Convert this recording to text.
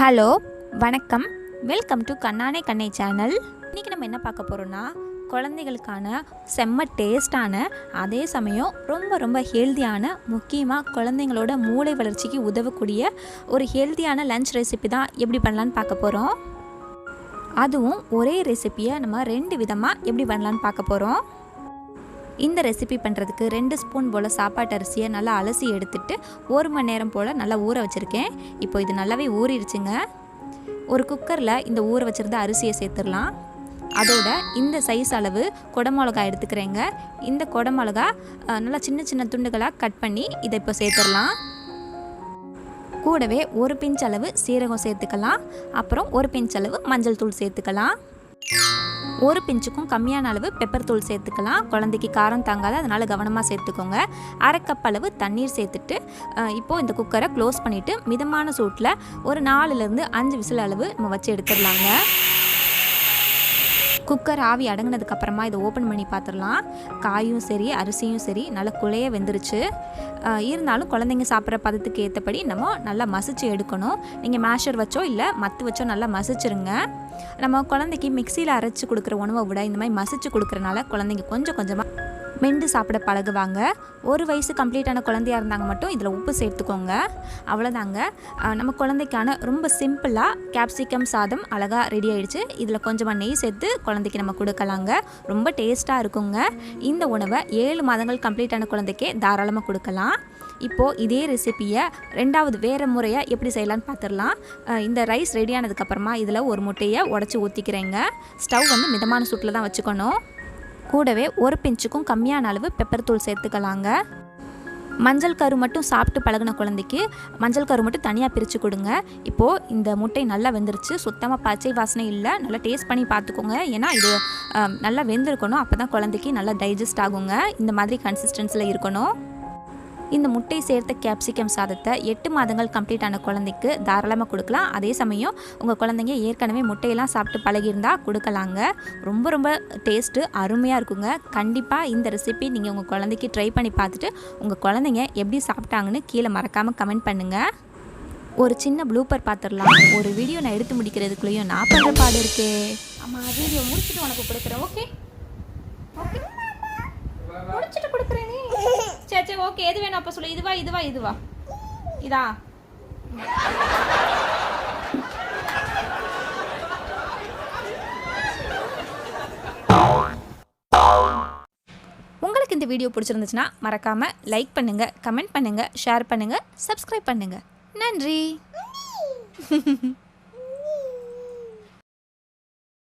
Hello வணக்கம், welcome to Kannana கண்ணை channel. இன்றைக்கி நம்ம என்ன பார்க்க போகிறோன்னா, குழந்தைகளுக்கான செம்ம டேஸ்டான, அதே சமயம் ரொம்ப ரொம்ப ஹெல்த்தியான, முக்கியமாக குழந்தைங்களோட மூளை வளர்ச்சிக்கு உதவக்கூடிய ஒரு ஹெல்த்தியான லன்ச் ரெசிபி தான் எப்படி பண்ணலான்னு பார்க்க போகிறோம். அதுவும் ஒரே ரெசிப்பியை நம்ம 2 விதமாக எப்படி பண்ணலான்னு பார்க்க போகிறோம். இந்த ரெசிபி பண்ணுறதுக்கு 2 ஸ்பூன் போல் சாப்பாட்டு அரிசியை நல்லா அலசி எடுத்துட்டு 1 மணி நேரம் போல் நல்லா ஊற வச்சுருக்கேன். இப்போ இது நல்லாவே ஊறிடுச்சுங்க. ஒரு குக்கரில் இந்த ஊற வச்சுருந்த அரிசியை சேர்த்துடலாம். அதோட இந்த சைஸ் அளவு குடமிளகா எடுத்துக்கிறேங்க. இந்த குடமிளகா நல்லா சின்ன சின்ன துண்டுகளாக கட் பண்ணி இதை இப்போ சேர்த்துடலாம். கூடவே 1 பிஞ்ச் அளவு சீரகம் சேர்த்துக்கலாம். அப்புறம் 1 பிஞ்ச் அளவு மஞ்சள் தூள் சேர்த்துக்கலாம். 1 பிஞ்சுக்கும் கம்மியான அளவு பெப்பர் தூள் சேர்த்துக்கலாம். குழந்தைக்கு காரம் தாங்காது, அதனால் கவனமாக சேர்த்துக்கோங்க. 1/2 கப் அளவு தண்ணீர் சேர்த்துட்டு இப்போது இந்த குக்கரை க்ளோஸ் பண்ணிவிட்டு மிதமான சூட்டில் ஒரு 4லேருந்து 5 விசில் அளவு நம்ம வச்சு எடுத்துடலாங்க. குக்கர் ஆவி அடங்கினதுக்கப்புறமா இதை ஓப்பன் பண்ணி பார்த்துடலாம். காயும் சரி அரிசியும் சரி நல்லா குழைய வெந்துருச்சு. இருந்தாலும் குழந்தைங்க சாப்பிட்ற பதத்துக்கு ஏற்றபடி நம்ம நல்லா மசிச்சு எடுக்கணும். நீங்கள் மேஷர் வச்சோ இல்லை மத்து வச்சோ நல்லா மசிச்சிருங்க. நம்ம குழந்தைக்கு மிக்சியில் அரைச்சி கொடுக்குற உணவை விட இந்த மாதிரி மசிச்சு கொடுக்குறனால குழந்தைங்க கொஞ்சம் கொஞ்சமாக மெண்டு சாப்பிட பழகுவாங்க. 1 வயசு கம்ப்ளீட்டான குழந்தையாக இருந்தாங்க மட்டும் இதில் உப்பு சேர்த்துக்கோங்க. அவ்வளோதாங்க. நம்ம குழந்தைக்கான ரொம்ப சிம்பிளாக கேப்சிகம் சாதம் அழகாக ரெடி ஆகிடுச்சு. இதில் கொஞ்சமாக நெய் சேர்த்து குழந்தைக்கு நம்ம கொடுக்கலாங்க. ரொம்ப டேஸ்ட்டாக இருக்குங்க. இந்த உணவை 7 மாதங்கள் கம்ப்ளீட்டான குழந்தைக்கே தாராளமாக கொடுக்கலாம். இப்போது இதே ரெசிப்பியை 2வது வேறு முறையாக எப்படி செய்யலான்னு பார்த்துடலாம். இந்த ரைஸ் ரெடி ஆனதுக்கப்புறமா இதில் ஒரு முட்டையை உடச்சி ஊற்றிக்கிறேங்க. ஸ்டவ் வந்து மிதமான சூட்டில் தான் வச்சுக்கணும். கூடவே 1 பிஞ்சுக்கும் கம்மியான அளவு பெப்பர் தூள் சேர்த்துக்கலாங்க. மஞ்சள் கரு மட்டும் சாப்பிட்டு பழகின குழந்தைக்கு மஞ்சள் கரு மட்டும் தனியாக பிரித்து கொடுங்க. இப்போது இந்த முட்டை நல்லா வெந்துருச்சு. சுத்தமாக பச்சை வாசனை இல்லை. நல்லா டேஸ்ட் பண்ணி பார்த்துக்கோங்க. ஏன்னா இது நல்லா வெந்திருக்கணும். அப்போ தான் குழந்தைக்கு நல்லா டைஜஸ்ட் ஆகுங்க. இந்த மாதிரி கன்சிஸ்டன்சியில் இருக்கணும். இந்த முட்டை சேர்த்த கேப்சிகம் சாதத்தை 8 மாதங்கள் கம்ப்ளீட் ஆன குழந்தைக்கு தாராளமாக கொடுக்கலாம். அதே சமயம் உங்கள் குழந்தைங்க ஏற்கனவே முட்டையெல்லாம் சாப்பிட்டு பழகியிருந்தால் கொடுக்கலாங்க. ரொம்ப ரொம்ப டேஸ்ட்டு அருமையாக இருக்குங்க. கண்டிப்பாக இந்த ரெசிபி நீங்கள் உங்கள் குழந்தைக்கு ட்ரை பண்ணி பார்த்துட்டு உங்கள் குழந்தைங்க எப்படி சாப்பிட்டாங்கன்னு கீழே மறக்காமல் கமெண்ட் பண்ணுங்கள். ஒரு சின்ன ப்ளூப்பர் பார்த்துடலாம். ஒரு வீடியோ நான் எடுத்து முடிக்கிறதுக்குள்ளேயும் நான் பண்ணுற பாடு இருக்கே. ஆமாம், வீடியோ முடிச்சுட்டு உனக்கு கொடுக்குறேன். ஓகே ஓகே, முடிச்சுட்டு கொடுக்குறேன். சரி ஓகே, எது வேணும் அப்போ சொல்லு. இதுவா இதுவா இதுவா இதா? உங்களுக்கு இந்த வீடியோ பிடிச்சிருந்துச்சுன்னா மறக்காமல் லைக் பண்ணுங்கள், கமெண்ட் பண்ணுங்கள், ஷேர் பண்ணுங்கள், சப்ஸ்கிரைப் பண்ணுங்கள். நன்றி.